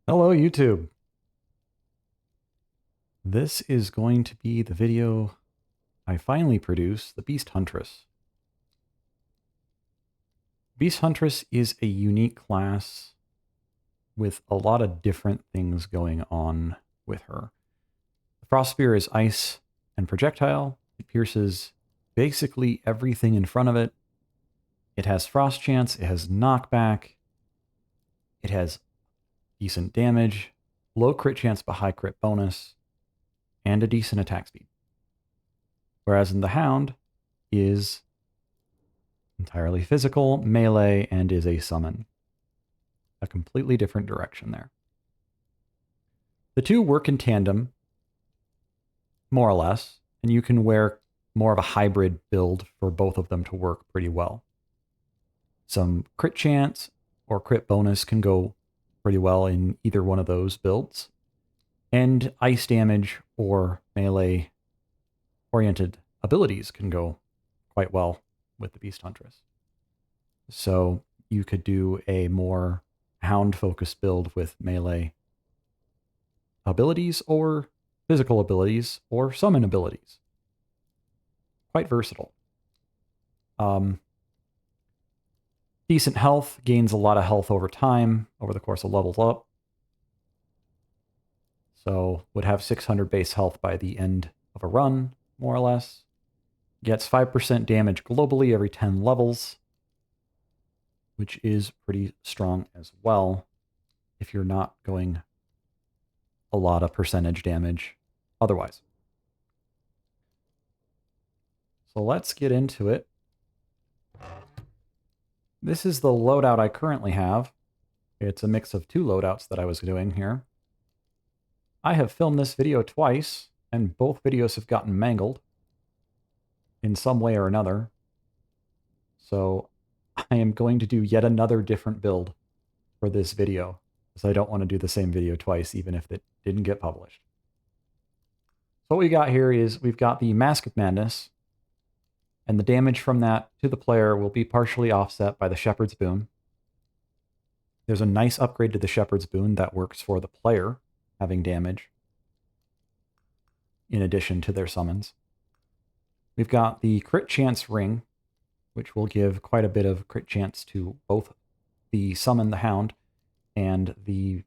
Hello, YouTube. This is going to be the video I finally produced, the Beast Huntress. Beast Huntress is a unique class with a lot of different things going on with her. The Frost Spear is ice and projectile. It pierces basically everything in front of it. It has frost chance, it has knockback, it has decent damage, low crit chance but high crit bonus, and a decent attack speed. Whereas in the Hound is entirely physical, melee, and is a summon. A completely different direction there. The two work in tandem, more or less, and you can wear more of a hybrid build for both of them to work pretty well. Some crit chance or crit bonus can go pretty well in either one of those builds, and ice damage or melee oriented abilities can go quite well with the Beast Huntress. So you could do a more hound focused build with melee abilities or physical abilities or summon abilities. Quite versatile. Decent health, gains a lot of health over time, over the course of levels up. So would have 600 base health by the end of a run, more or less. Gets 5% damage globally every 10 levels, which is pretty strong as well if you're not going a lot of percentage damage otherwise. So let's get into it. This is the loadout I currently have. It's a mix of two loadouts that I was doing here. I have filmed this video twice, and both videos have gotten mangled in some way or another. So I am going to do yet another different build for this video, because I don't want to do the same video twice, even if it didn't get published. So what we got here is we've got the Mask of Madness, and the damage from that to the player will be partially offset by the Shepherd's Boon. There's a nice upgrade to the Shepherd's Boon that works for the player having damage, in addition to their summons. We've got the Crit Chance Ring, which will give quite a bit of crit chance to both the Summon the Hound and the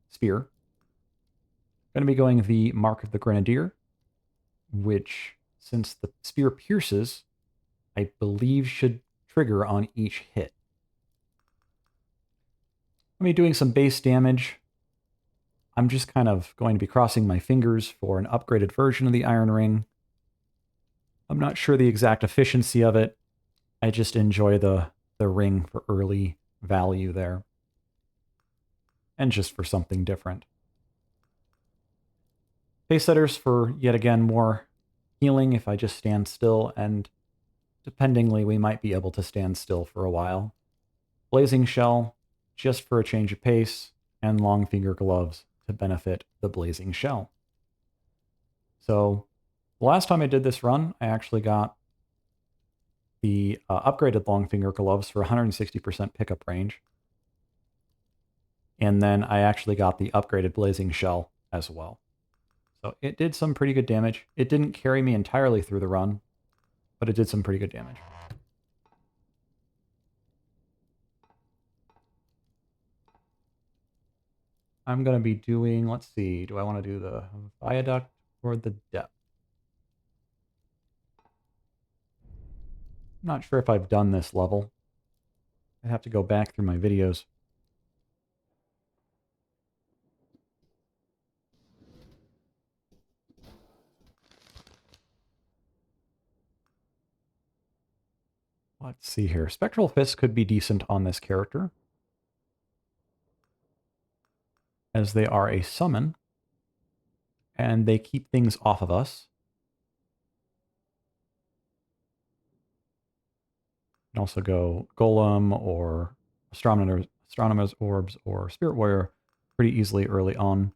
Spear. Going to be going the Mark of the Grenadier, which, since the Spear pierces, I believe should trigger on each hit. I'm going to be doing some base damage. I'm just kind of going to be crossing my fingers for an upgraded version of the Iron Ring. I'm not sure the exact efficiency of it. I just enjoy the ring for early value there. And just for something different. Pace setters for, yet again, more healing if I just stand still, and dependingly, we might be able to stand still for a while. Blazing Shell, just for a change of pace, and long finger gloves to benefit the Blazing Shell. So, the last time I did this run, I actually got the upgraded long finger gloves for 160% pickup range. And then I actually got the upgraded Blazing Shell as well. So it did some pretty good damage. It didn't carry me entirely through the run, but it did some pretty good damage. I'm going to be doing, let's see, do I want to do the Viaduct or the Depth? I'm not sure if I've done this level. I have to go back through my videos. Let's see here. Spectral Fist could be decent on this character, as they are a summon, and they keep things off of us. You can also go Golem or Astronomer's Orbs or Spirit Warrior pretty easily early on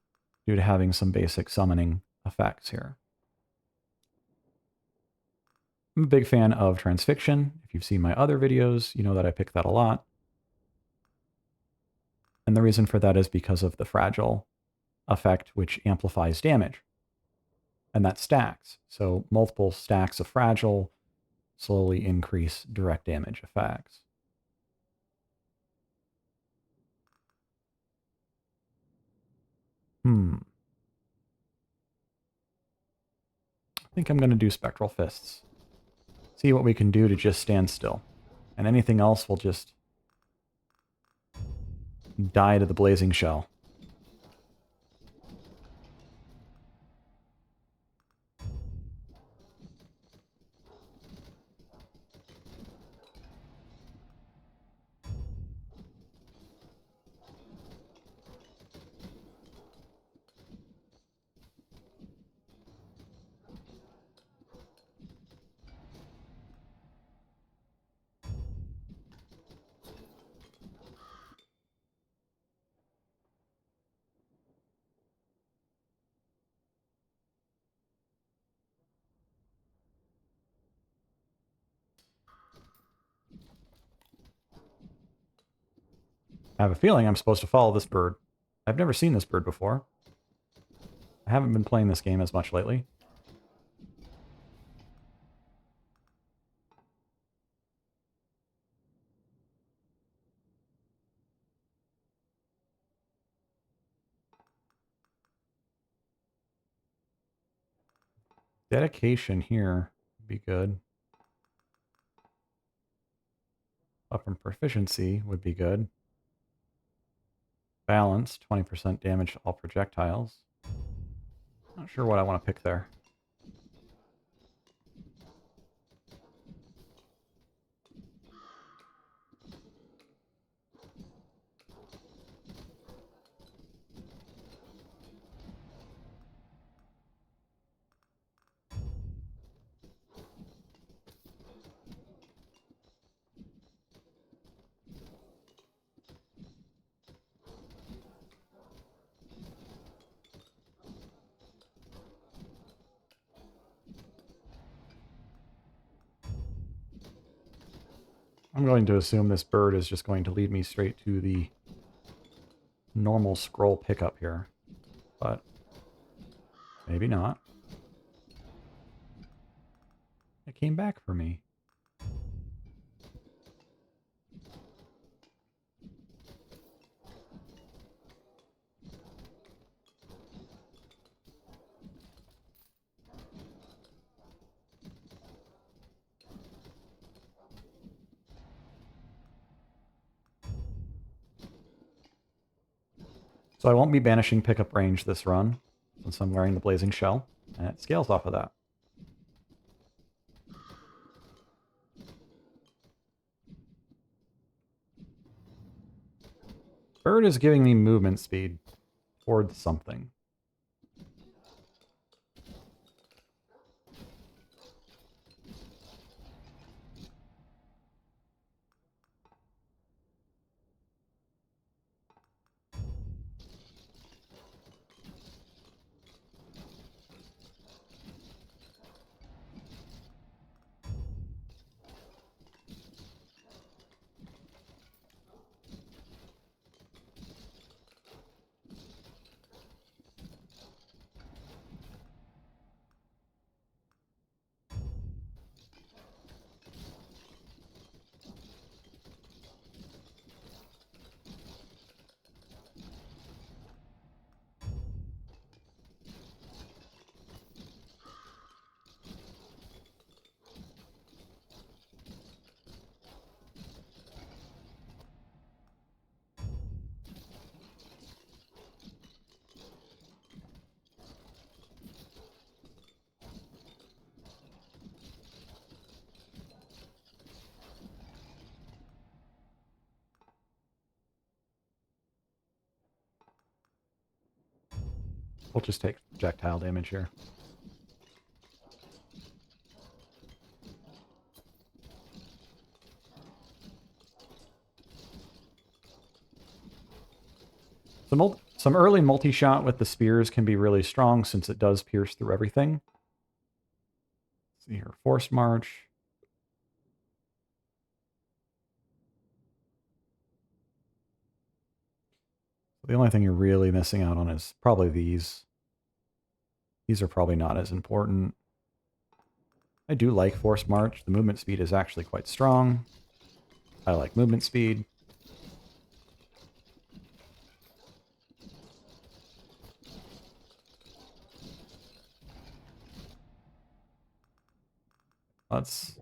due to having some basic summoning effects here. I'm a big fan of Transfixion. If you've seen my other videos, you know that I pick that a lot. And And the reason for that is because of the fragile effect, which amplifies damage. And that stacks. So multiple stacks of fragile slowly increase direct damage effects. I think I'm going to do Spectral Fists. See what we can do to just stand still. And anything else will just die to the blazing shell. I have a feeling I'm supposed to follow this bird. I've never seen this bird before. I haven't been playing this game as much lately. Dedication here would be good. Up in proficiency would be good. Balance, 20% damage to all projectiles. Not sure what I want to pick there. I'm going to assume this bird is just going to lead me straight to the normal scroll pickup here. But maybe not. It came back for me. So I won't be banishing pickup range this run, since I'm wearing the Blazing Shell, and it scales off of that. Bird is giving me movement speed towards something. We'll just take projectile damage here. Some early multi-shot with the spears can be really strong since it does pierce through everything. Let's see here, Forced March. The only thing you're really missing out on is probably these. These are probably not as important. I do like Force March. The movement speed is actually quite strong. I like movement speed. Let's...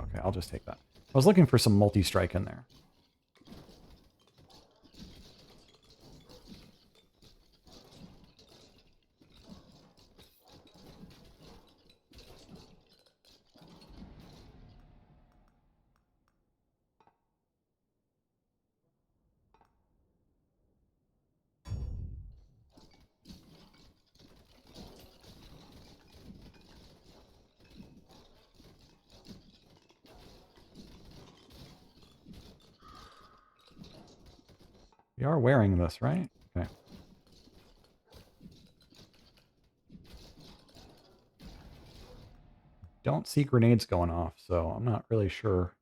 Okay, I'll just take that. I was looking for some multi-strike in there. We are wearing this, right? Okay. Don't see grenades going off, so I'm not really sure.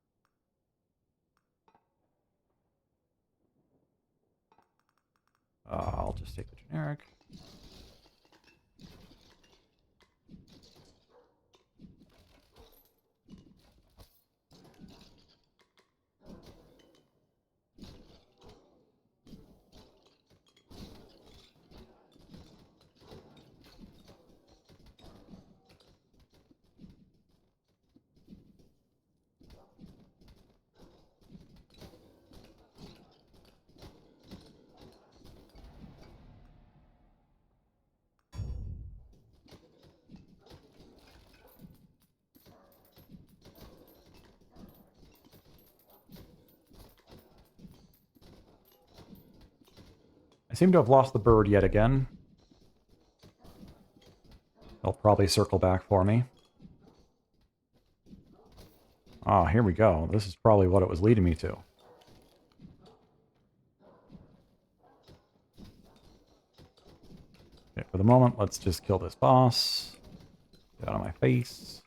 I'll just take the generic. I seem to have lost the bird yet again. They'll probably circle back for me. Ah, here we go. This is probably what it was leading me to. Okay, for the moment, let's just kill this boss. Get out of my face.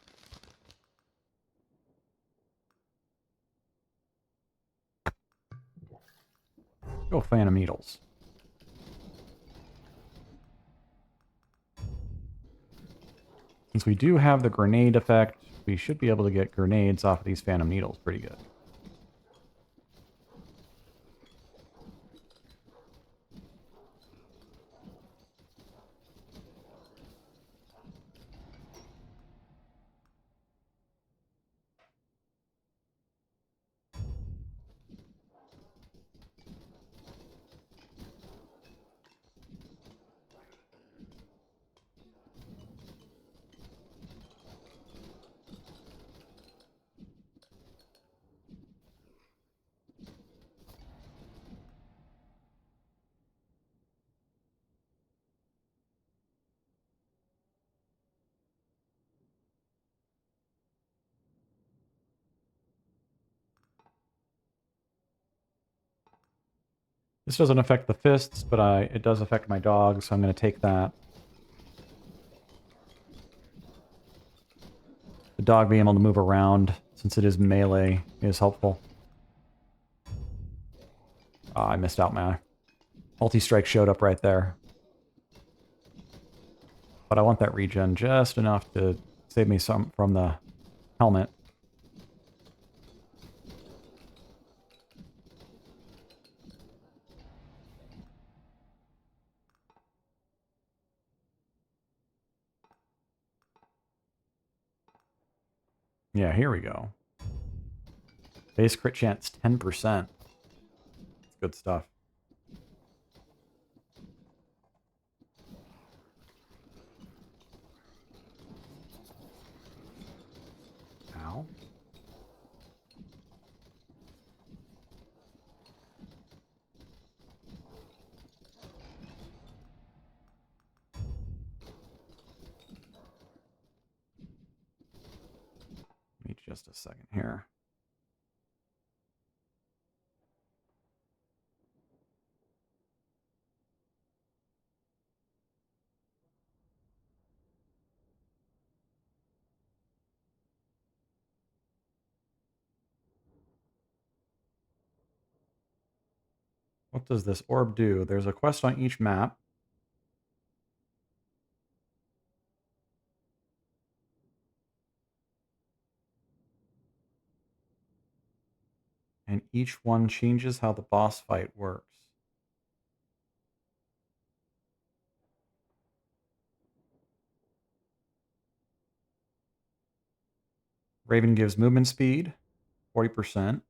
Go Phantom Needles. Since we do have the grenade effect, we should be able to get grenades off of these Phantom Needles pretty good. This doesn't affect the fists, but it does affect my dog, so I'm going to take that. The dog being able to move around, since it is melee, is helpful. I missed out my multi-strike showed up right there. But I want that regen just enough to save me some from the helmet. Yeah, here we go. Base crit chance 10%. That's good stuff. Ow. Give me just a second here. What does this orb do? There's a quest on each map. And each one changes how the boss fight works. Raven gives movement speed, 40%.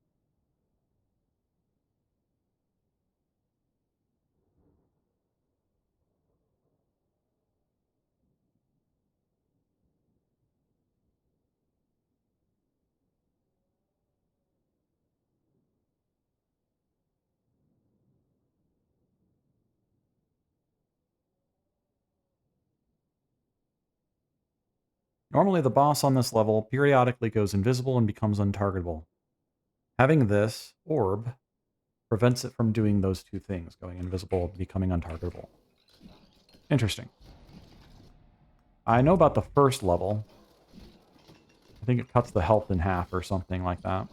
Normally, the boss on this level periodically goes invisible and becomes untargetable. Having this orb prevents it from doing those two things, going invisible and becoming untargetable. Interesting. I know about the first level. I think it cuts the health in half or something like that.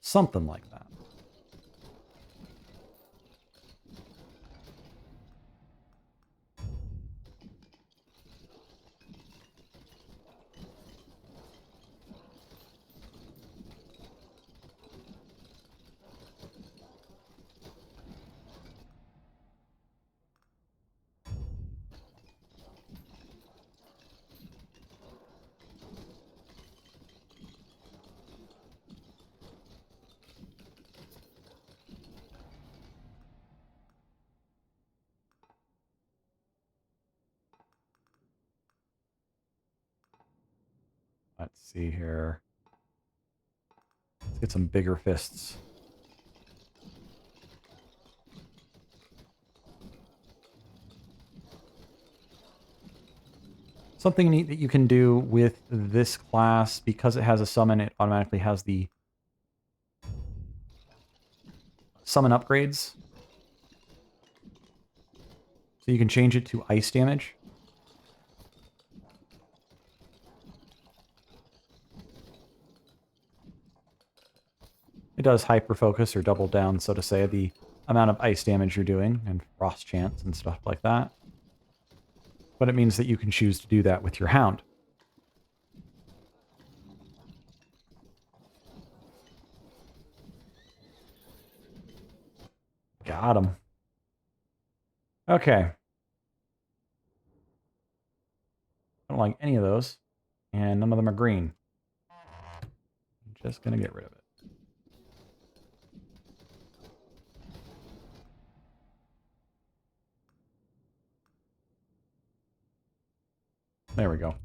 Something like that. Let's see here. Let's get some bigger fists. Something neat that you can do with this class, because it has a summon, it automatically has the summon upgrades. So you can change it to ice damage. It does hyper focus or double down, so to say, the amount of ice damage you're doing and frost chance and stuff like that. But it means that you can choose to do that with your hound. Got him. Okay. I don't like any of those. And none of them are green. I'm just going to get rid of it. There we go.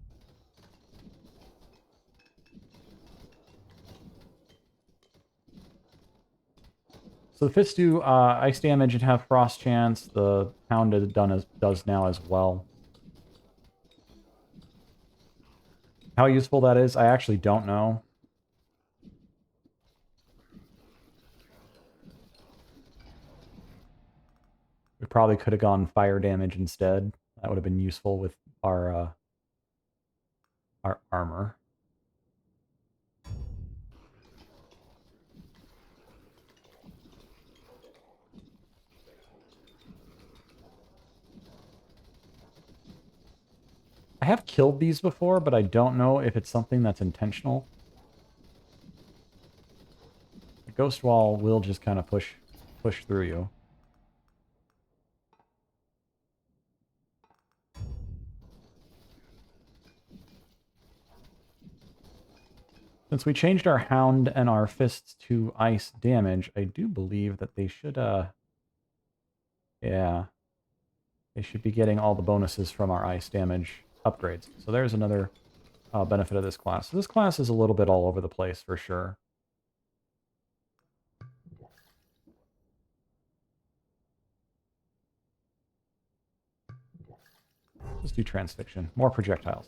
So the fists do ice damage and have frost chance. The hound does now as well. How useful that is, I actually don't know. We probably could have gone fire damage instead. That would have been useful with our armor. I have killed these before, but I don't know if it's something that's intentional. The ghost wall will just kind of push through you. Since we changed our hound and our fists to ice damage, I do believe that they should, yeah. They should be getting all the bonuses from our ice damage upgrades. So there's another benefit of this class. So this class is a little bit all over the place for sure. Let's do transfixion. More projectiles.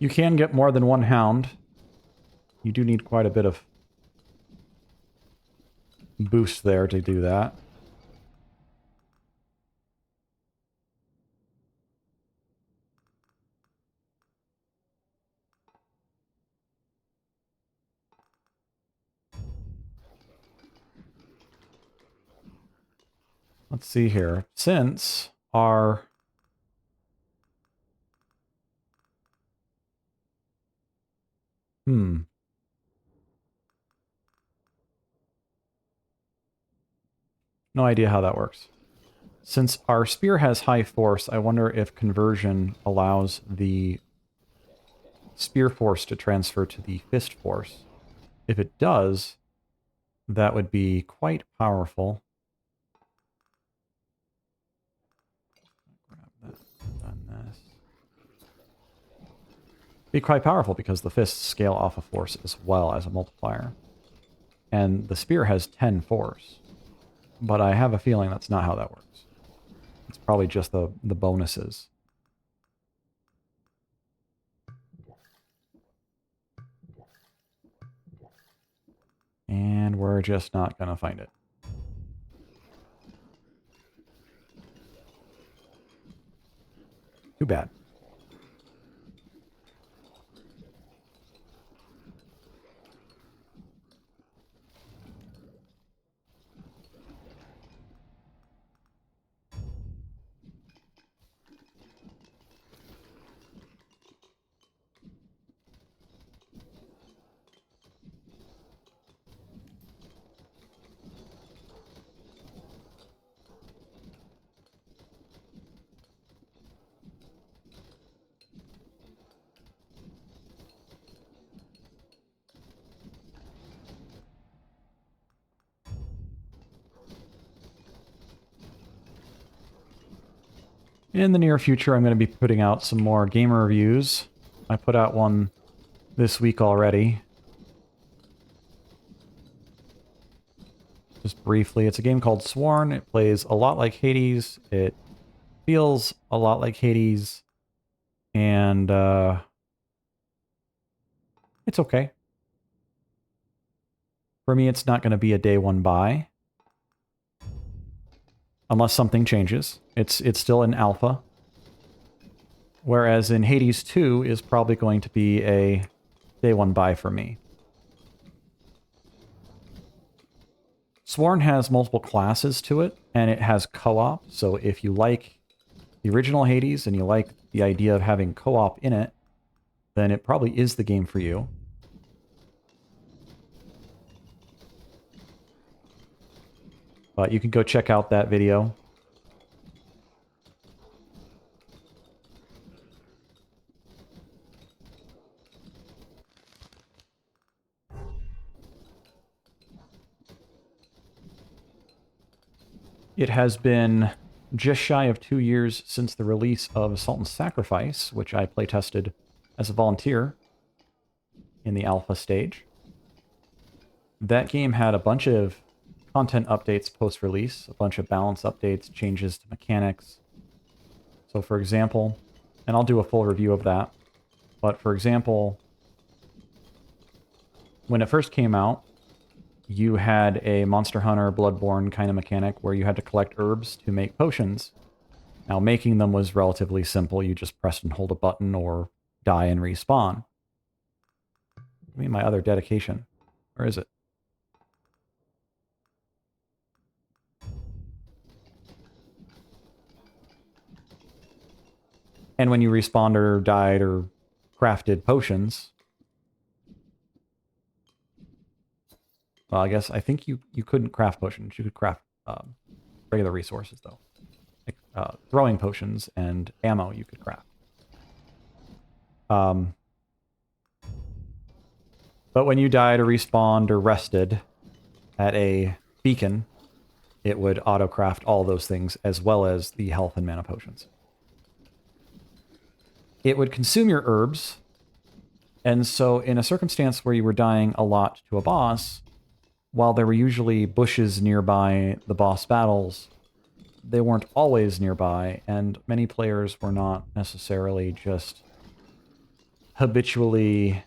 You can get more than one hound. You do need quite a bit of boost there to do that. Let's see here. Since our... No idea how that works. Since our spear has high force, I wonder if conversion allows the spear force to transfer to the fist force. If it does, that would be quite powerful. Grab that, done this. Be quite powerful because the fists scale off of force as well as a multiplier. And the spear has 10 force. But I have a feeling that's not how that works. It's probably just the bonuses. And we're just not going to find it. Too bad. In the near future, I'm going to be putting out some more gamer reviews. I put out one this week already. Just briefly, it's a game called Sworn. It plays a lot like Hades. It feels a lot like Hades. And it's okay. For me, it's not going to be a day one buy. Unless something changes. It's still an alpha. Whereas in Hades 2 is probably going to be a day one buy for me. Sworn has multiple classes to it, and it has co-op. So if you like the original Hades and you like the idea of having co-op in it, then it probably is the game for you. But you can go check out that video. It has been just shy of 2 years since the release of Assault and Sacrifice, which I playtested as a volunteer in the alpha stage. That game had a bunch of content updates post-release, a bunch of balance updates, changes to mechanics. So for example, and I'll do a full review of that, but for example, when it first came out, you had a Monster Hunter Bloodborne kind of mechanic where you had to collect herbs to make potions. Now, making them was relatively simple. You just press and hold a button or die and respawn. Give me my other dedication. Where is it? And when you respawned or died or crafted potions... Well, I think you couldn't craft potions. You could craft regular resources, though. Like throwing potions and ammo you could craft. But when you died or respawned or rested at a beacon, it would auto-craft all those things, as well as the health and mana potions. It would consume your herbs, and so in a circumstance where you were dying a lot to a boss... While there were usually bushes nearby the boss battles, they weren't always nearby, and many players were not necessarily just habitually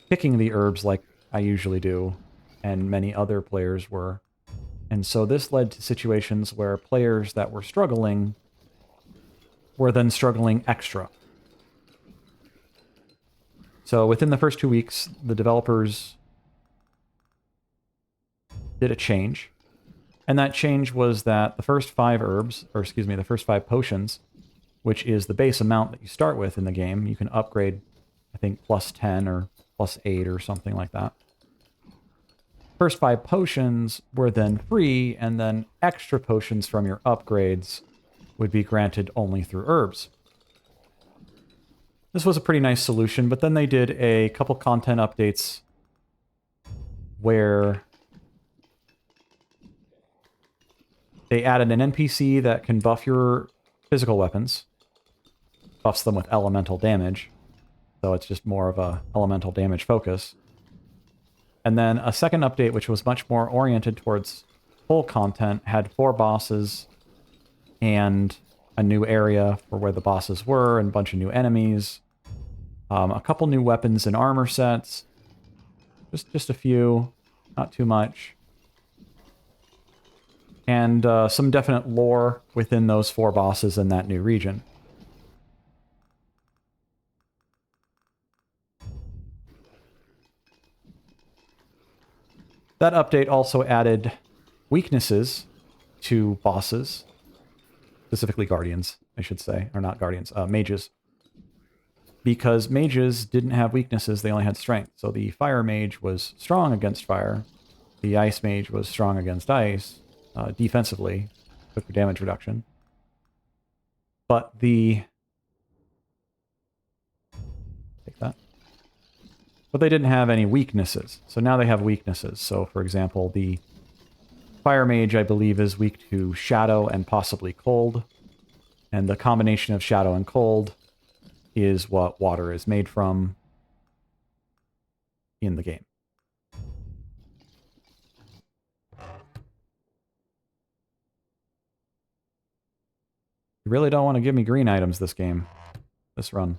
picking the herbs like I usually do, and many other players were. And so this led to situations where players that were struggling were then struggling extra. So within the first 2 weeks, the developers did a change. And that change was that the first 5 herbs, or excuse me, the first 5 potions, which is the base amount that you start with in the game, you can upgrade, I think, plus 10 or plus 8 or something like that. First 5 potions were then free, and then extra potions from your upgrades would be granted only through herbs. This was a pretty nice solution, but then they did a couple content updates where they added an NPC that can buff your physical weapons, buffs them with elemental damage, so it's just more of a elemental damage focus. And then a second update, which was much more oriented towards full content, had 4 bosses and a new area for where the bosses were, and a bunch of new enemies. A couple new weapons and armor sets. Just a few, not too much. And some definite lore within those 4 bosses in that new region. That update also added weaknesses to bosses, specifically guardians, I should say, or not guardians, mages. Because mages didn't have weaknesses, they only had strength. So the fire mage was strong against fire. The ice mage was strong against ice, defensively, good for damage reduction. But the... Take that. But they didn't have any weaknesses. So now they have weaknesses. So, for example, the fire mage, I believe, is weak to shadow and possibly cold. And the combination of shadow and cold is what water is made from in the game. You really don't want to give me green items this game, this run.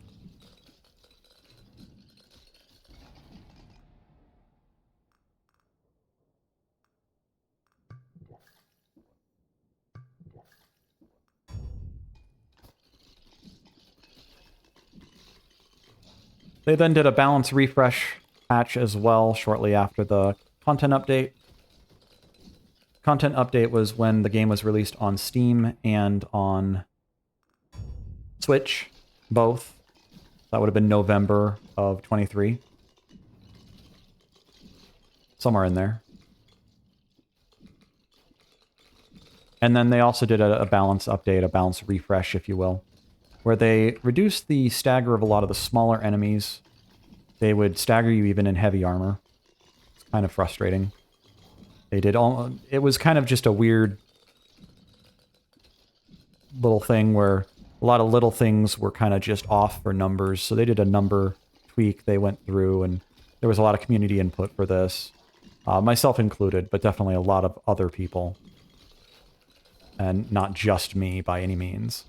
They then did a balance refresh patch as well shortly after the content update. Content update was when the game was released on Steam and on Switch, both. That would have been November of 23. Somewhere in there. And then they also did a balance update, a balance refresh, if you will, where they reduced the stagger of a lot of the smaller enemies. They would stagger you even in heavy armor. It's kind of frustrating. They did all... It was kind of just a weird little thing where a lot of little things were kind of just off for numbers. So they did a number tweak they went through, and there was a lot of community input for this. Myself included, but definitely a lot of other people. And not just me by any means.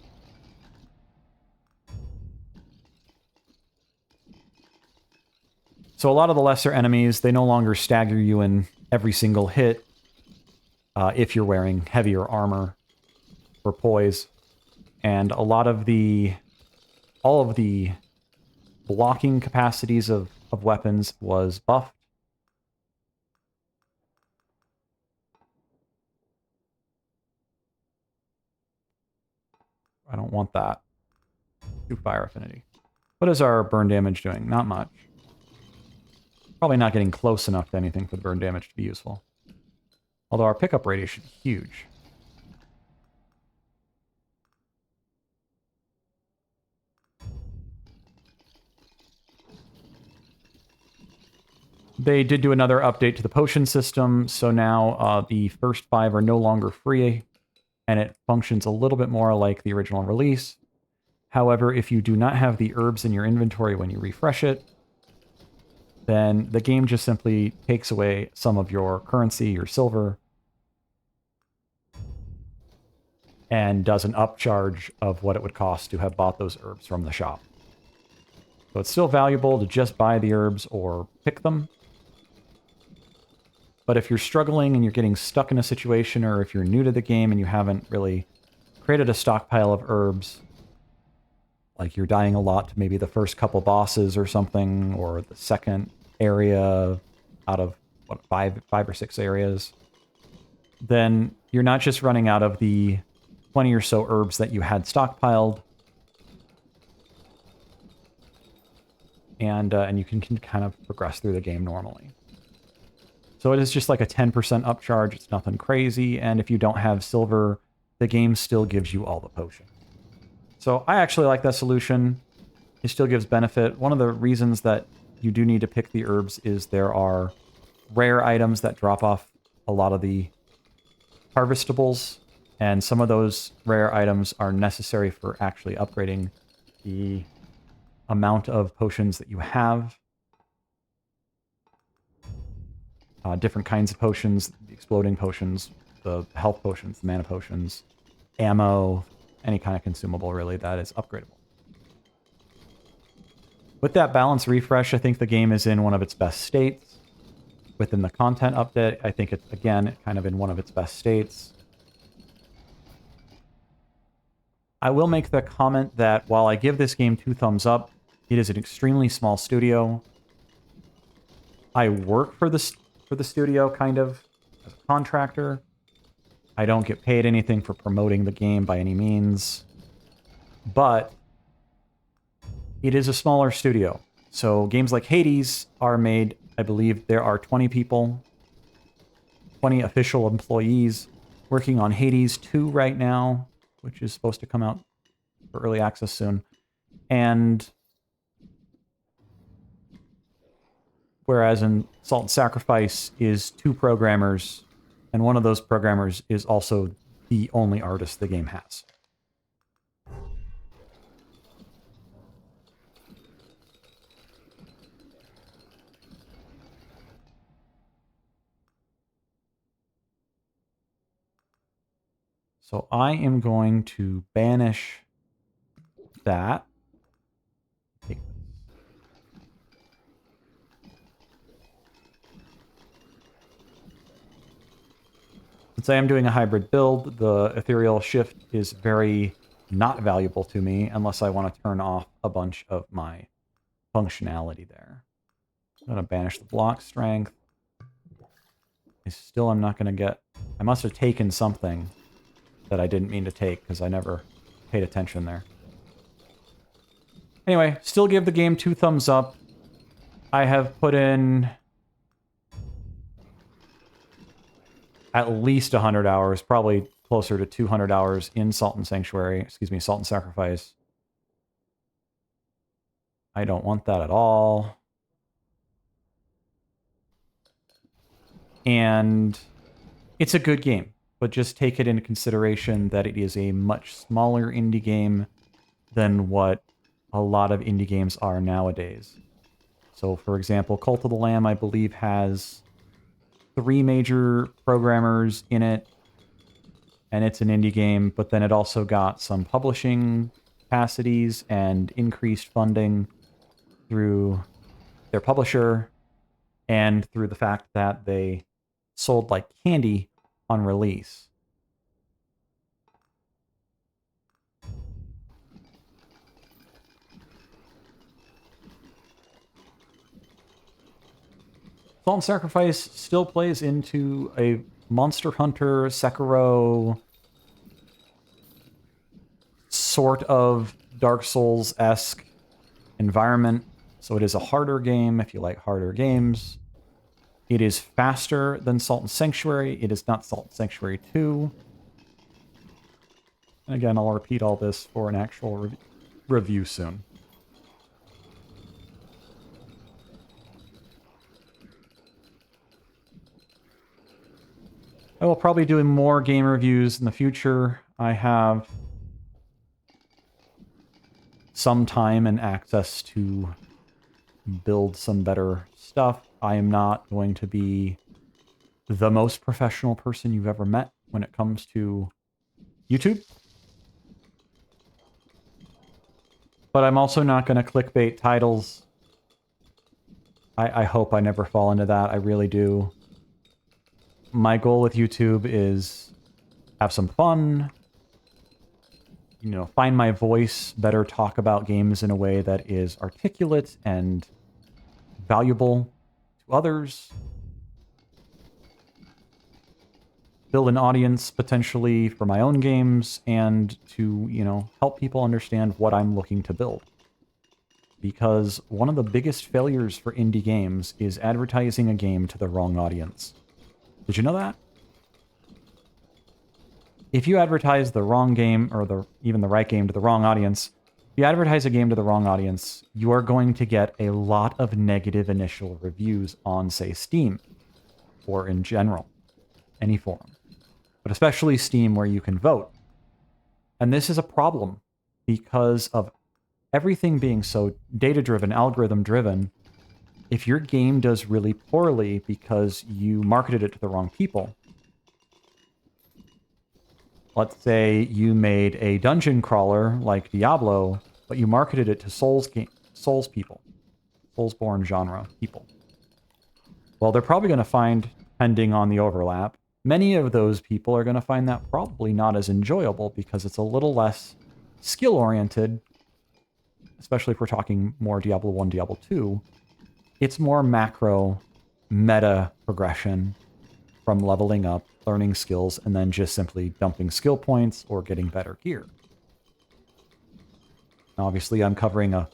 So a lot of the lesser enemies, they no longer stagger you in every single hit if you're wearing heavier armor or poise. And a lot of all of the blocking capacities of weapons was buffed. I don't want that. 2 fire affinity. What is our burn damage doing? Not much. Probably not getting close enough to anything for the burn damage to be useful. Although our pickup radius should be huge. They did do another update to the potion system, so now the first 5 are no longer free, and it functions a little bit more like the original release. However, if you do not have the herbs in your inventory when you refresh it, then the game just simply takes away some of your currency, your silver, and does an upcharge of what it would cost to have bought those herbs from the shop. So it's still valuable to just buy the herbs or pick them. But if you're struggling and you're getting stuck in a situation, or if you're new to the game and you haven't really created a stockpile of herbs, like you're dying a lot to maybe the first couple bosses or something, or the second area out of, what, five or six areas, then you're not just running out of the 20 or so herbs that you had stockpiled, and you can kind of progress through the game normally. So it is just like a 10% upcharge. It's nothing crazy, and if you don't have silver, the game still gives you all the potions. So I actually like that solution. It still gives benefit. One of the reasons that you do need to pick the herbs is there are rare items that drop off a lot of the harvestables, and some of those rare items are necessary for actually upgrading the amount of potions that you have. Different kinds of potions, the exploding potions, the health potions, the mana potions, ammo, any kind of consumable, really, that is upgradable. With that balance refresh, I think the game is in one of its best states. Within the content update, I think it's, again, kind of in one of its best states. I will make the comment that while I give this game 2 thumbs up, it is an extremely small studio. I work for the studio, kind of, as a contractor. I don't get paid anything for promoting the game by any means. But it is a smaller studio. So games like Hades are made, I believe there are 20 people, 20 official employees working on Hades 2 right now, which is supposed to come out for early access soon. And whereas in Salt and Sacrifice is 2 programmers, and one of those programmers is also the only artist the game has. So I am going to banish that. Take this. Since I am doing a hybrid build, the ethereal shift is very not valuable to me unless I want to turn off a bunch of my functionality there. I'm going to banish the block strength. I still am not going to get... I must have taken something that I didn't mean to take because I never paid attention there. Anyway, still give the game 2 thumbs up. I have put in at least 100 hours, probably closer to 200 hours in Salt and Sacrifice. I don't want that at all. And it's a good game, but just take it into consideration that it is a much smaller indie game than what a lot of indie games are nowadays. So, for example, Cult of the Lamb, I believe, has 3 major programmers in it, and it's an indie game, but then it also got some publishing capacities and increased funding through their publisher and through the fact that they sold like candy on release. Salt and Sacrifice still plays into a Monster Hunter, Sekiro sort of Dark Souls-esque environment. So it is a harder game if you like harder games. It is faster than Salt and Sanctuary. It is not Salt and Sanctuary 2. And again, I'll repeat all this for an actual review soon. I will probably do more game reviews in the future. I have some time and access to build some better stuff. I am not going to be the most professional person you've ever met when it comes to YouTube. But I'm also not going to clickbait titles. I hope I never fall into that. I really do. My goal with YouTube is have some fun, you know, find my voice, better talk about games in a way that is articulate and valuable to others. Build an audience potentially for my own games and to, you know, help people understand what I'm looking to build. Because one of the biggest failures for indie games is advertising a game to the wrong audience. Did you know that? If you advertise the wrong game, or even the right game to the wrong audience, if you advertise a game to the wrong audience, you are going to get a lot of negative initial reviews on, say, Steam, or in general, any forum. But especially Steam, where you can vote. And this is a problem because of everything being so data-driven, algorithm-driven. If your game does really poorly because you marketed it to the wrong people, let's say you made a dungeon crawler like Diablo, but you marketed it to Souls people, Soulsborne genre people. Well, they're probably going to find, depending on the overlap, many of those people are going to find that probably not as enjoyable because it's a little less skill-oriented, especially if we're talking more Diablo 1, Diablo 2. It's more macro, meta progression from leveling up, learning skills, and then just simply dumping skill points or getting better gear. Now, obviously, I'm covering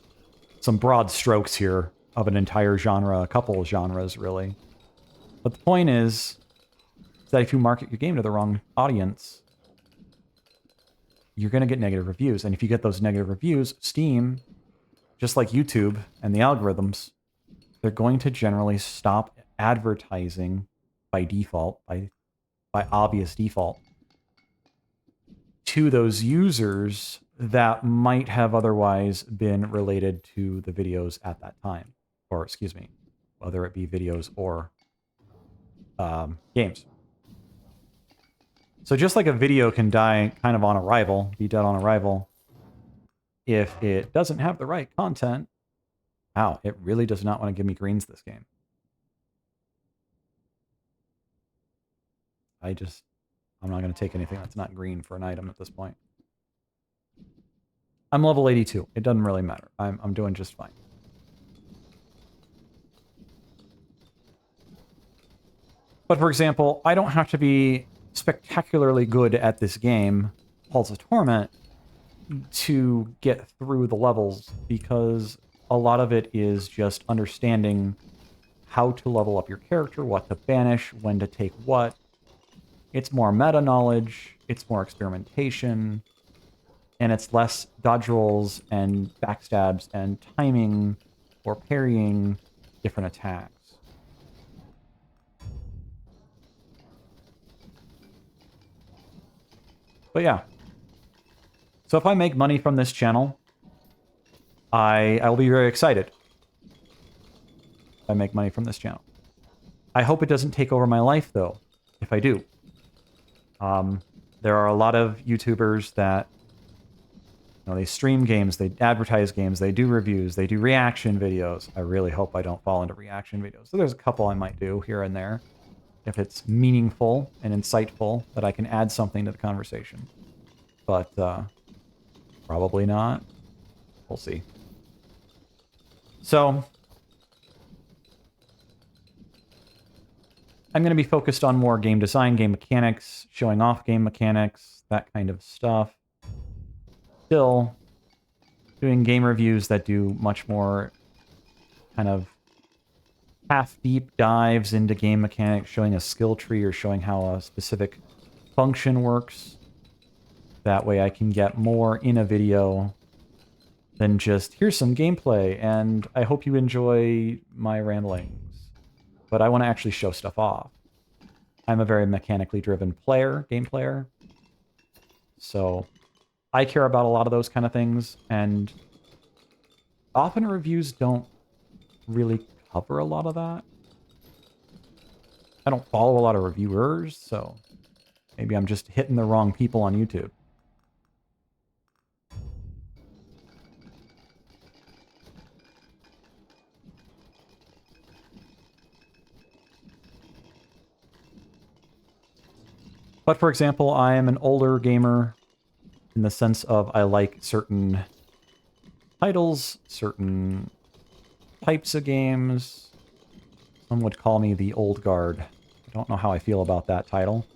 some broad strokes here of an entire genre, a couple of genres, really. But the point is that if you market your game to the wrong audience, you're going to get negative reviews. And if you get those negative reviews, Steam, just like YouTube and the algorithms, they're going to generally stop advertising by default, by obvious default, to those users that might have otherwise been related to the videos at that time. Or, excuse me, whether it be videos or games. So just like a video can die kind of on arrival, be dead on arrival, if it doesn't have the right content, wow, it really does not want to give me greens this game. I'm not going to take anything that's not green for an item at this point. I'm level 82. It doesn't really matter. I'm doing just fine. But for example, I don't have to be spectacularly good at this game, Halls of Torment, to get through the levels, because a lot of it is just understanding how to level up your character, what to banish, when to take what. It's more meta knowledge, it's more experimentation, and it's less dodge rolls and backstabs and timing or parrying different attacks. But yeah. So if I make money from this channel, I will be very excited. If I make money from this channel. I hope it doesn't take over my life, though, if I do. There are a lot of YouTubers that, you know, they stream games, they advertise games, they do reviews, they do reaction videos. I really hope I don't fall into reaction videos. So there's a couple I might do here and there, if it's meaningful and insightful, that I can add something to the conversation. But probably not. We'll see. So I'm going to be focused on more game design, game mechanics, showing off game mechanics, that kind of stuff. Still doing game reviews that do much more kind of half deep dives into game mechanics, showing a skill tree or showing how a specific function works. That way I can get more in a video than just, here's some gameplay, and I hope you enjoy my ramblings. But I want to actually show stuff off. I'm a very mechanically driven game player. So I care about a lot of those kind of things, and often reviews don't really cover a lot of that. I don't follow a lot of reviewers, so maybe I'm just hitting the wrong people on YouTube. But for example, I am an older gamer in the sense of I like certain titles, certain types of games. Some would call me the old guard. I don't know how I feel about that title.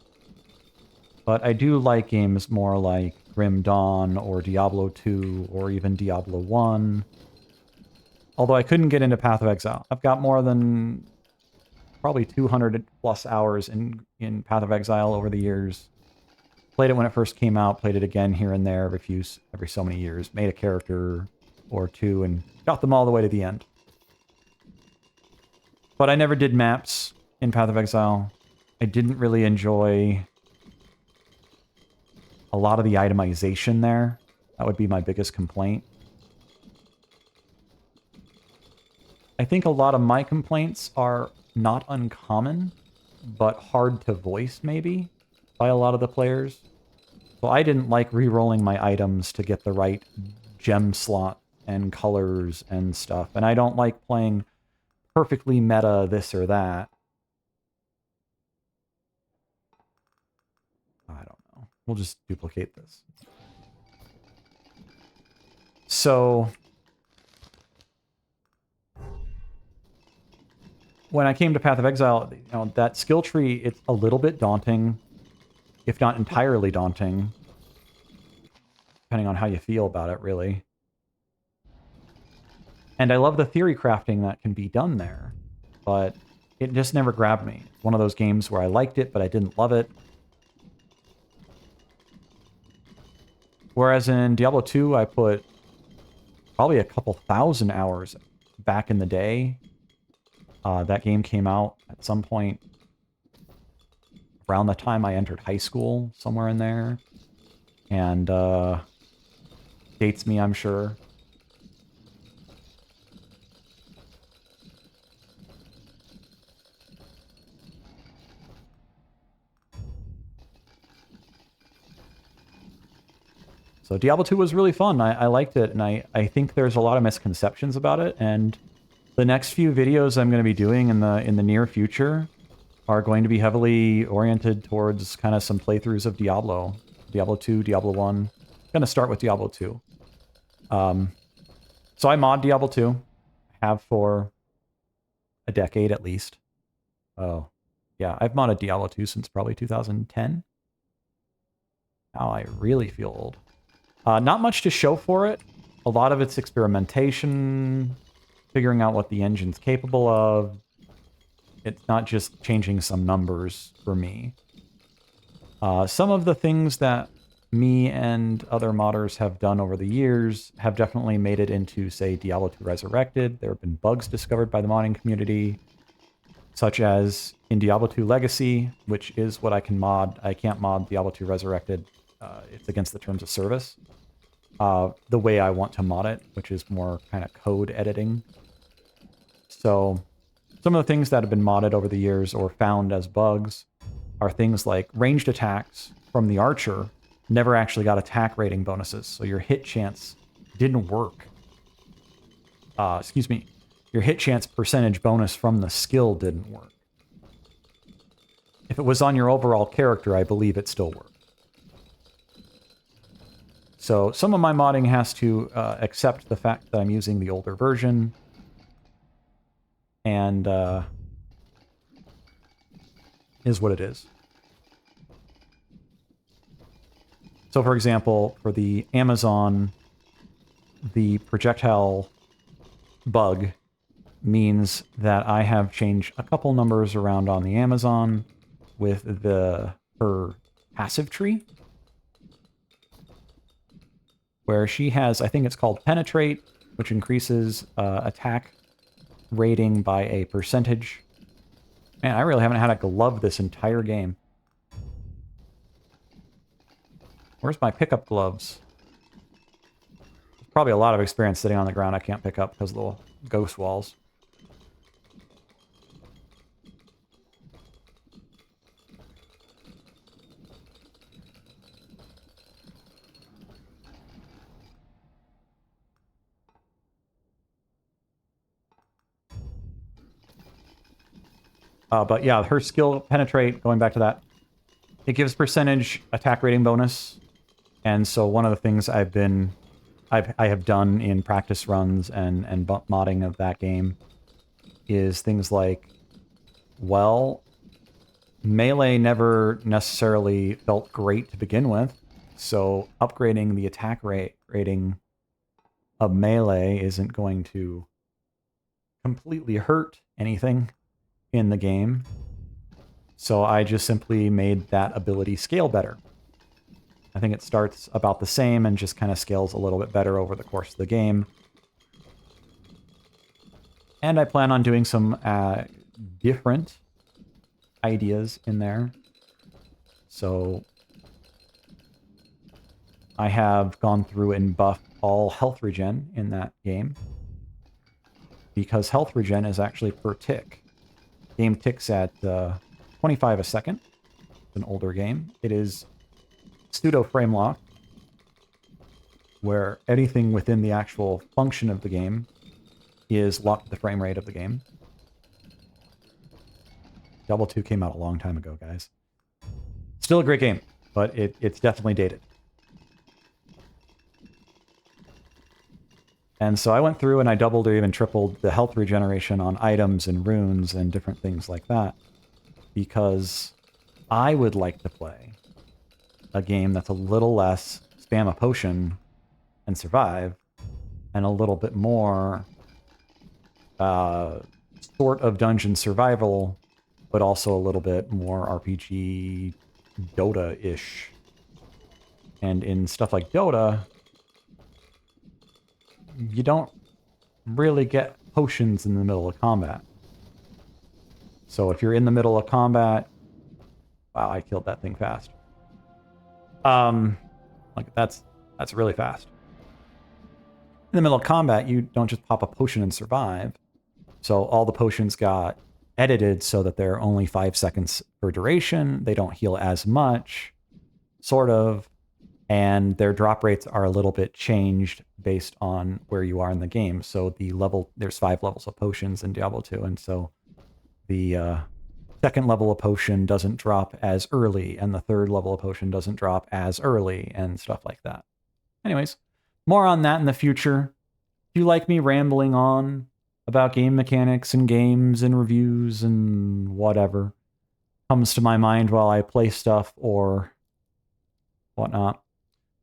But I do like games more like Grim Dawn or Diablo 2 or even Diablo 1. Although I couldn't get into Path of Exile. I've got more than probably 200 plus hours in Path of Exile over the years. Played it when it first came out, played it again here and there every so many years. Made a character or two and got them all the way to the end. But I never did maps in Path of Exile. I didn't really enjoy a lot of the itemization there. That would be my biggest complaint. I think a lot of my complaints are not uncommon, but hard to voice maybe by a lot of the players. So I didn't like re-rolling my items to get the right gem slot and colors and stuff. And I don't like playing perfectly meta this or that. I don't know. We'll just duplicate this. So when I came to Path of Exile, you know, that skill tree, it's a little bit daunting, if not entirely daunting, depending on how you feel about it, really. And I love the theory crafting that can be done there, but it just never grabbed me. It's one of those games where I liked it, but I didn't love it. Whereas in Diablo 2, I put probably a couple thousand hours back in the day. That game came out at some point around the time I entered high school, somewhere in there. And dates me, I'm sure. So Diablo 2 was really fun. I liked it, and I think there's a lot of misconceptions about it, and the next few videos I'm going to be doing in the near future are going to be heavily oriented towards kind of some playthroughs of Diablo. Diablo 2, Diablo 1. I'm going to start with Diablo 2. So I mod Diablo 2. Have for a decade at least. Oh, yeah, I've modded Diablo 2 since probably 2010. Now I really feel old. Not much to show for it. A lot of it's experimentation, figuring out what the engine's capable of. It's not just changing some numbers for me. Some of the things that me and other modders have done over the years have definitely made it into, say, Diablo 2 Resurrected. There have been bugs discovered by the modding community, such as in Diablo 2 Legacy, which is what I can mod. I can't mod Diablo 2 Resurrected. It's against the terms of service. The way I want to mod it, which is more kind of code editing. So some of the things that have been modded over the years or found as bugs are things like ranged attacks from the archer never actually got attack rating bonuses, so your hit chance didn't work. Excuse me. Your hit chance percentage bonus from the skill didn't work. If it was on your overall character, I believe it still worked. So some of my modding has to accept the fact that I'm using the older version. And is what it is. So for example, for the Amazon, the projectile bug means that I have changed a couple numbers around on the Amazon with her passive tree, where she has, I think it's called Penetrate, which increases attack rating by a percentage. Man, I really haven't had a glove this entire game. Where's my pickup gloves? There's probably a lot of experience sitting on the ground I can't pick up because of the ghost walls. But yeah, her skill Penetrate, going back to that, it gives percentage attack rating bonus. And so one of the things I have done in practice runs and modding of that game is things like, well, melee never necessarily felt great to begin with, so upgrading the attack rating of melee isn't going to completely hurt anything in the game. So I just simply made that ability scale better. I think it starts about the same and just kind of scales a little bit better over the course of the game. And I plan on doing some different ideas in there. So I have gone through and buffed all health regen in that game, because health regen is actually per tick. Game ticks at 25 a second. It's an older game. It is pseudo frame lock, where anything within the actual function of the game is locked to the frame rate of the game. Diablo 2 came out a long time ago, guys. Still a great game, but it's definitely dated. And so I went through and I doubled or even tripled the health regeneration on items and runes and different things like that, because I would like to play a game that's a little less spam a potion and survive, and a little bit more sort of dungeon survival, but also a little bit more RPG Dota-ish. And in stuff like Dota, you don't really get potions in the middle of combat. So if you're in the middle of combat... Wow, I killed that thing fast. Like that's really fast. In the middle of combat, you don't just pop a potion and survive. So all the potions got edited so that they're only 5 seconds per duration. They don't heal as much, sort of. And their drop rates are a little bit changed based on where you are in the game. So there's 5 levels of potions in Diablo 2. And so the second level of potion doesn't drop as early, and the third level of potion doesn't drop as early, and stuff like that. Anyways, more on that in the future. If you like me rambling on about game mechanics and games and reviews and whatever comes to my mind while I play stuff or whatnot,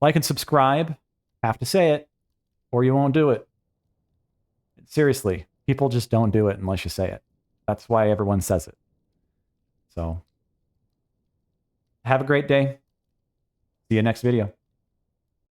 like and subscribe. Have to say it, or you won't do it. Seriously, people just don't do it unless you say it. That's why everyone says it. So, have a great day. See you next video.